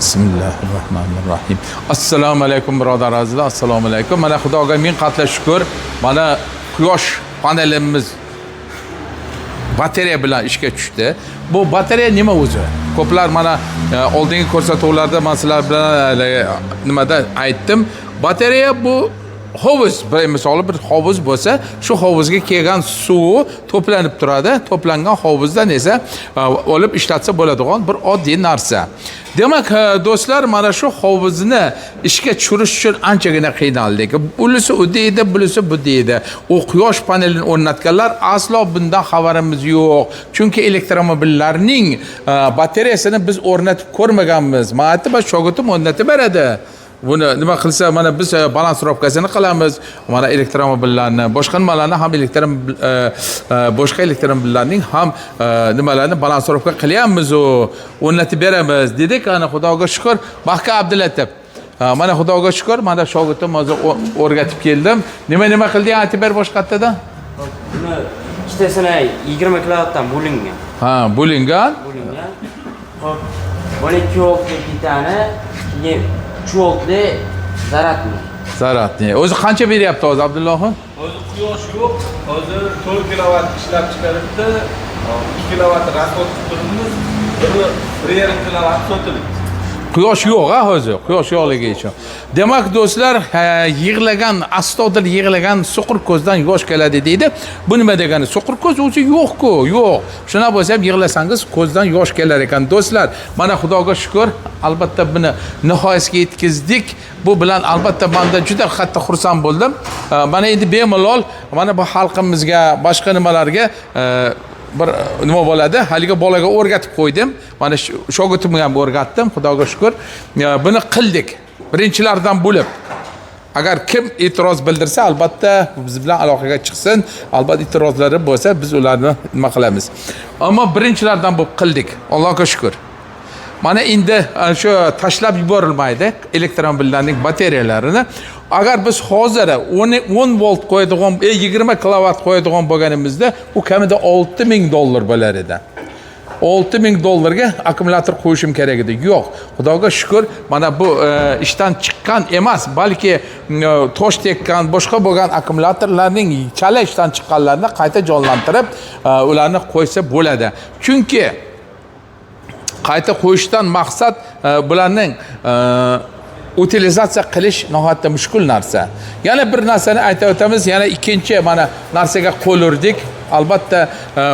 Bismillahirrahmanirrahim. Assalomu alaykum birodar azizlar, assalomu alaykum. Mana Xudoga ming qatla shukr. Mana quyosh panelimiz batareya bilan ishga tushdi. Bu batareya nima o'zi? Ko'plar mana oldingi ko'rsatuvlarda men sizlar bilan nimada aytdim. Batareya bu hovuz, misol bir hovuz bo'lsa, shu hovuzga kelgan suvi to'planib turadi. To'plangan hovuzdan esa olib ishlatsa bo'ladigan bir oddiy narsa. Demak, do'stlar, mana shu hovuzni ishga tushirish uchun anchagina qiynaldik. Bunisi u deydi, bunisi bu deydi. U quyosh panelini o'rnatganlar aslo bundan xabarimiz yo'q. Chunki elektromobillarning batareyasini biz o'rnatib ko'rmaganmiz. Men aytdim, shogirdim o'rnatib beradi. Buni nima qilsa, mana biz balansировкасini qilamiz. Mana elektromobillarni, boshqa nimalarni ham boshqa elektromobillarning ham nimalarni balansировка qilyapmiz, o'rnatib beramiz dedik. Ana Xudoga shukr, Baxka Abdulatif. Mana Xudoga shukr, mana shogirdim hozir o'rgatib keldim. Nima qilding, aytib ber boshqatda. Buni ishtasini 20 kilovatdan bo'lingan. Ha, bo'lingan. Xo'p, 12 voltli bitani, keyin 3 voltli zaratni. O'zi qancha beryapti hozir Abdullohim? Hozir quyosh yo'q. Hozir 4 kilovat ishlab chiqaribdi. 2 kilovat rasxod qilib turibmiz. 1,5 kilovat sotilibdi. Quyosh yo'q hozir, quyosh yo'qligi uchun. Demak, do'stlar, yig'lagan, astodil yig'lagan so'qir ko'zdan yosh keladi deydi. Bu nima degani? So'qir ko'z o'zi yo'q-ku, yo'q. Shuna bo'lsa ham yig'lasangiz ko'zdan yosh kelar ekan. Do'stlar, mana Xudoga shukr, albatta buni nihoyasiga yetkazdik. Bu bilan albatta menda juda qattiq xursand bo'ldim. Mana endi bemalol mana bu xalqimizga, boshqa nimalarga bir nima bo'ladi, haliga bolaga o'rgatib qo'ydim. Mana shogirtimga ham o'rgatdim, Xudoga shukr. Buni qildik. Birinchilardan bo'lib. Agar kim e'tiroz bildirsa, albatta biz bilan aloqaga chiqsin. Albatta e'tirozlari bo'lsa, biz ularni nima qilamiz. Ammo birinchilardan bo'lib qildik. Allohga shukr. Mana endi shu tashlab yuborilmaydi elektromobillarning batareyalarini. Agar biz hozir 10 volt qo'yadigan, 20 kilovat qo'yadigan bo'lganimizda, u kamida $6,000 bo'lar edi. $6,000 akkumulyator qo'yishim kerak edi. Yo'q, Xudoga shukr, mana bu ishdan chiqqan emas, balki tosh tekkan, boshqa bo'lgan akkumulyatorlarning chala ishdan chiqqanlarini qayta jonlantirib, ularni qo'ysa bo'ladi. Chunki qayta qo'yishdan maqsad bularning utilizatsiya qilish nihoyatda mushkul narsa. Yana bir narsani aytib o'tamiz, yana ikkinchi mana narsaga qo'l urdik. Albatta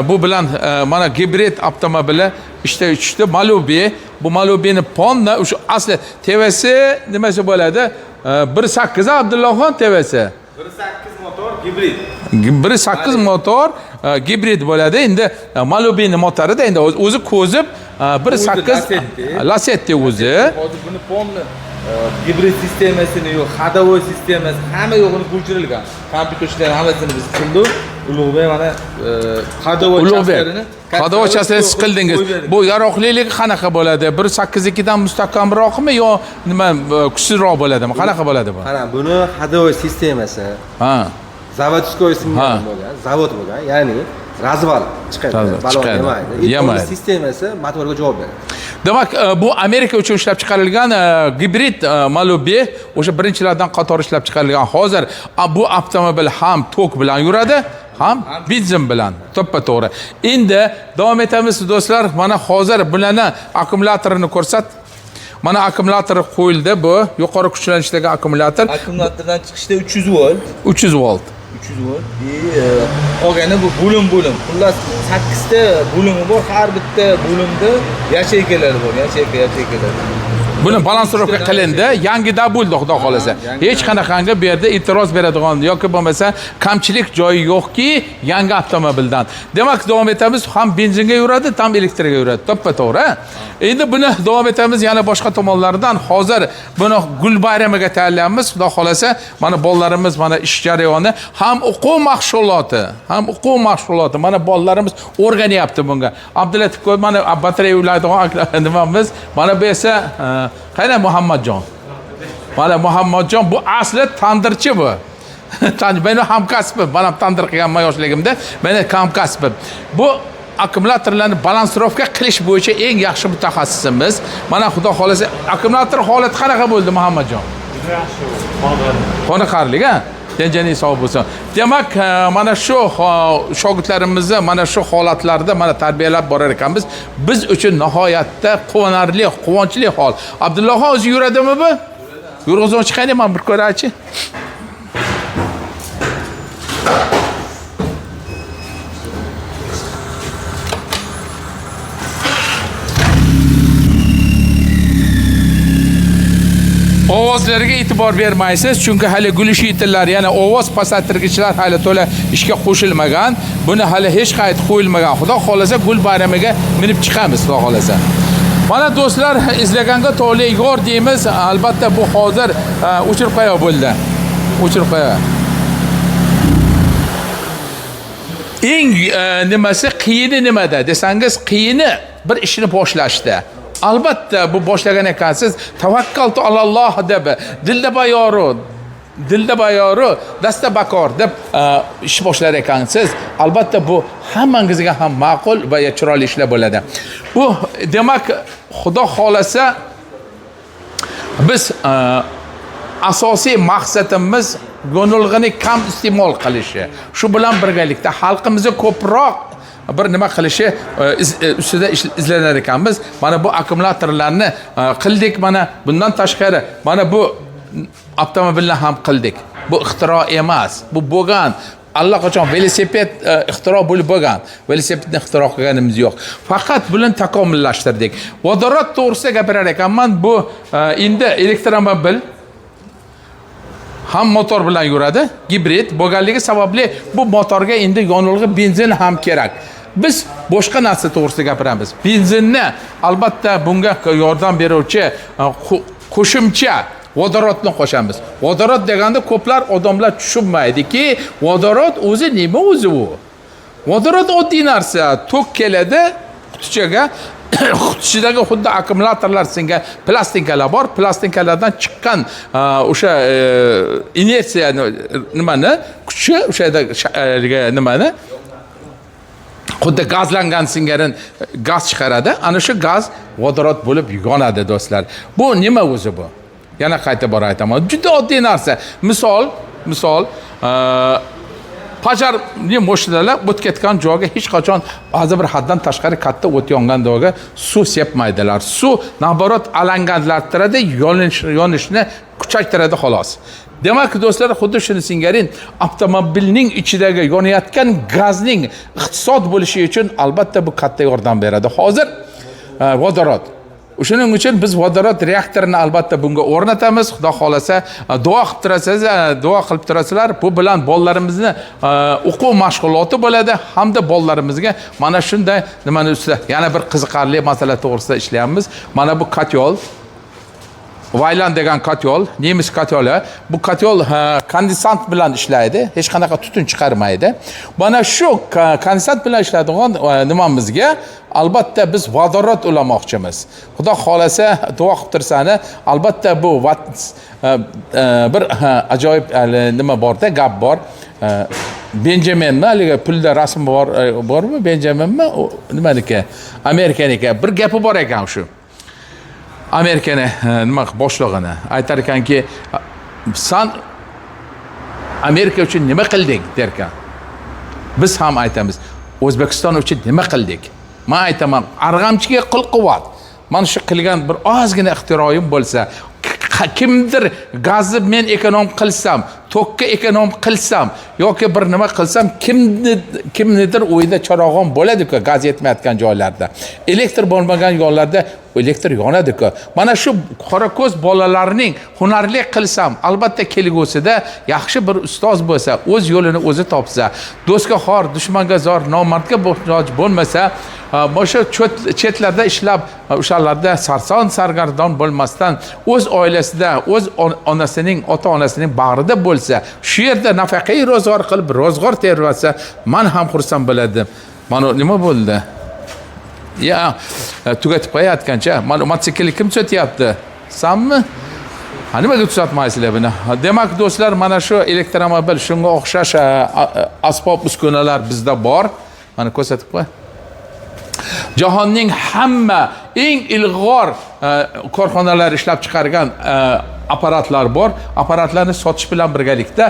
bu bilan mana gibrid avtomobili ishda uchdi. Malubi, bu Malubini Ponna o'sha asli TV'si nimasi bo'ladi? 1.8 Abdullohxon TV'si. 1.8 motor gibrid. 1.8 motor gibrid bo'ladi. Endi Malubini motorida endi o'zi ko'zib 1.8 Lacetti o'zi. Hozir buni Ponna gibrid sistemasini yo'q, ходовой sistemasi hamma yo'g'ini ko'chirilgan. Kompyuterchilar hammasini biz qildik. Ulug'bek mana ходовой chaslarini qildingiz. Bu yaroqliligi qanaqa bo'ladi? 1.8 dan mustahkamroqmi yo nima kuchsizroq bo'ladimi? Qanaqa bo'ladi bu? Qara, buni ходовой sistemasi. Ha. Zavodskoy bo'lgan, zavod bo'lgan, ya'ni razval chiqadi, balon yemaydi. Sistemasi motorga javob beradi. Demak, bu Amerika uchun ishlab chiqarilgan gibrid Malubi, o'sha birinchilardan qator ishlab chiqarilgan. Hozir bu avtomobil ham tok bilan yuradi, ham benzin bilan. To'ppa-to'g'ri. Endi davom etamiz do'stlar. Mana hozir bularni akkumulyatorini ko'rsat. Mana akkumulyator qo'yildi, bu yuqori kuchlanishdagi akkumulyator. Akkumulyatordan chiqishda 300 volt. 300 volt. 300 volt. Qolgani bu bo'lim. Xullas 8 ta bo'limi bor. Har bitta bo'limda yacheykalar bor. Yacheykalar. Buni balansировка qilindi, yangida bo'ldi, xudo xolasa. Hech qanaqangi bu yerda e'tiroz beradigan yoki bo'lmasa kamchilik joyi yo'qki, yangi avtomobildan. Demak, davom etamiz, ham benzinga yuradi, ham elektrga yuradi. To'ppa-to'g'ri. Endi buni davom etamiz yana boshqa tomonlardan. Hozir buni gul bayramiga tayyorlaymiz, xudo xolasa. Mana bolalarimiz mana ish jarayoni, ham o'quv mashg'uloti. Mana bolalarimiz o'rganyapti bunga. Abdulatif ko'p mana batareya ulaydigan nimamiz. Mana bu esa qayna Muhammadjon. Mana Muhammadjon bu asli tandirchi bu. Meni hamkasbim, men ham tandir qilganman yoshligimda. Meni hamkasbim. Bu akkumulyatorlarni balansировка qilish bo'yicha eng yaxshi mutaxassisimiz. Mana xudo xolasa akkumulyator holati qanaqa bo'ldi Muhammadjon? Qoniqarli, ha? Tenjani sog' bo'lsin. Demak, mana shu shogirdlarimizni mana shu holatlarda mana tarbiyalab borar ekanmiz. Biz uchun nihoyatda quvonarli, quvonchli hol. Abdullohxon o'zi yuradimi bu? Yurg'izib chiqaylik, men bir ko'raychi. Ovozlarga e'tibor bermaysiz, chunki hali gulishitlar, ya'ni ovoz pasaytirgichlar hali to'la ishga qo'shilmagan. Buni hali hech qayt qo'yilmagan. Xudo xolasa gul bayramiga minib chiqamiz, xudo xolasa. Mana do'stlar, izlaganga to'la yor deymiz. Albatta bu hozir o'chirib qo'ya bo'ldi. O'chirib qo'ya. Eng nimasi qiyini nimada desangiz, qiyini bir ishni boshlashda. Albatta bu boshlagan ekansiz, tavakkaltu alalloh deb, dilda bayoru, dasta bakor deb ish boshlar ekansiz. Albatta bu hammangizga ham ma'qul va chiroyli ishlar bo'ladi. Bu demak, Xudo xolasa biz asosiy maqsadimiz yo'nilg'ini kam iste'mol qilishi. Shu bilan birgalikda xalqimizni ko'proq bir nima qilishi ustida izlanar ekanmiz. Mana bu akkumulyatorlarni qildik, mana bundan tashqari mana bu avtomobilni ham qildik. Bu ixtiro emas, bu bo'lgan. Allaqachon velosiped ixtiro bo'lib bo'lgan. Velosipedni ixtiro qilganimiz yo'q. Faqat buni takomillashtirdik. Vodorod to'g'risida gapirar ekanman. Bu endi elektromobil ham motor bilan yuradi, gibrid bo'lganligi sababli bu motorga endi yonilg'i benzin ham kerak. Biz boshqa narsa to'g'risida gapiramiz. Benzinni albatta bunga yordam beruvchi qo'shimcha vodorodni qo'shamiz. Vodorod deganda ko'plar odamlar tushunmaydiki, vodorod o'zi nima o'zi u? Vodorod oddiy narsa, tok keladi qutichaga. Qutichidagi xuddi akkumulyatorlar singan plastinkalar bor. Plastinkalardan chiqqan o'sha inersiya nimani, kuchi o'sha nimani xuddi gazlangan singarin gaz chiqaradi. Ana shu gaz vodorod bo'lib yonadi do'stlar. Bu nima o'zi bu? Yana qayta bor aytaman. Juda oddiy narsa. Misol pajarni moshinalar o't ketgan joyga hech qachon ba'zi bir haddan tashqari katta o't yongan joyga suv sepmaydilar. Suv naborot alangalantiradi, yonishni kuchaytiradi xolos. Demak do'stlar, xuddi shuni singarin avtomobilning ichidagi yonayotgan gazning iqtisod bo'lishi uchun albatta bu katta yordam beradi. Hozir vodorod. Shuning uchun biz vodorod reaktorini albatta bunga o'rnatamiz. Xudo xolasa duo qilib turasizlar. Bu bilan bolalarimizni o'quv mashg'uloti bo'ladi hamda bolalarimizga mana shunday nimani ustida yana bir qiziqarli masala to'g'risida ishlayapmiz. Mana bu katyol, Vaylan degan katyol, nemis katyoli. Bu katyol kondensat bilan ishlaydi, hech qanaqa tutun chiqarmaydi. Mana shu kondensat bilan ishlaydigan nimamizga albatta biz vodorod ulamoqchimiz. Xudo xolasa duo qilib tursani, albatta bu bir ajoyib nima borda, gap bor. Benjaminmi, haliga pulda rasm bormi? Benjaminmi? Nimaniki? Amerikaniki. Bir gapi bor ekan shu. Amerikani nima boshlig'ini aytar ekanki, "Sen Amerika uchun nima qilding?" derkan. Biz ham aytamiz, "O'zbekiston uchun nima qildik?" Men aytaman, arg'amchiga qil-quvvat. Mana shu qilgan bir ozgina ixtiroyim bo'lsa, kimdir gazni men ekonom qilsam, tokka ekonom qilsam yoki bir nima qilsam, kimnidir o'yida charog'on bo'ladi-ku gaz yetmayotgan joylarda. Elektr bo'lmagan yo'llarda elektr yonadi-ku. Mana shu qora ko'z bolalarning hunarli qilsam, albatta kelgusida yaxshi bir ustoz bo'lsa, o'z yo'lini o'zi topsa, do'stga xor, dushmanga zor, nomardga muhtoj bo'lmasa, o'sha chetlarda ishlab, o'shalarda sarson sargardon bo'lmasdan o'z oilasida, o'z onasining, ota-onasining bag'rida bo'lsa, shu yerda nafaqai ro'zg'or qilib, ro'zg'or tervasa, men ham xursand bo'ladim. Mana nima bo'ldi? Ya, tugatib qo'yayotgancha, mana mototsiklni kim sotyapti? Sanmi? Nimaga tuzatmaysizlar buni? Demak do'stlar, mana shu elektromobil, shunga o'xshash asbob uskunalar bizda bor. Mana ko'rsatib qo'y. Jahonning hamma eng ilg'or korxonalar ishlab chiqargan apparatlar bor. Apparatlarni sotish bilan birgalikda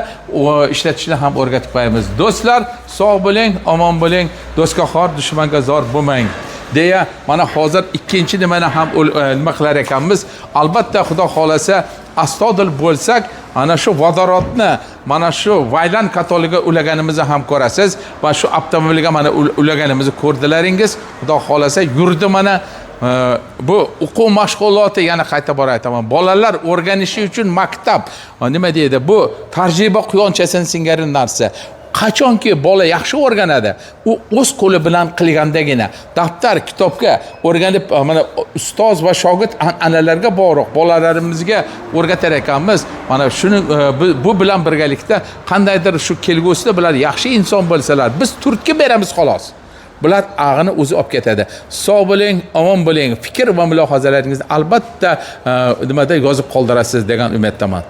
ishlatishni ham o'rgatib qo'yamiz. Do'stlar, sog' bo'ling, omon bo'ling, do'stga xor, dushmanga zor bo'lmang. Deya, mana hozir ikkinchi nimani ham nima qilar ekanmiz. Albatta, Xudo xolasa, astodil bo'lsak, ana shu vodorodni, mana shu vaylan katoliga ulaganimizni ham ko'rasiz va shu avtomobilga mana ulaganimizni ko'rdilaringiz. Xudo xolasa, yurdi mana bu o'quv mashg'uloti, yana qayta bor aytaman. Bolalar o'rganishi uchun maktab, nima deydi? Bu tarjiba quyonchasini singari narsa. Qachonki bola yaxshi o'rganadi, u o'z qo'li bilan qilgandagina, daftar, kitobga o'rganib, mana ustoz va shogird an'analarga bog'liq bolalarimizga o'rgatar ekanmiz. Mana shuni bu bilan birgalikda qandaydir shu kelgusida bular yaxshi inson bo'lsalar, biz turtki beramiz xolos. Bular ag'ini o'zi olib ketadi. Sog' bo'ling, omon bo'ling. Fikr va mulohazalaringizni albatta nimada yozib qoldirasiz degan umiddaman.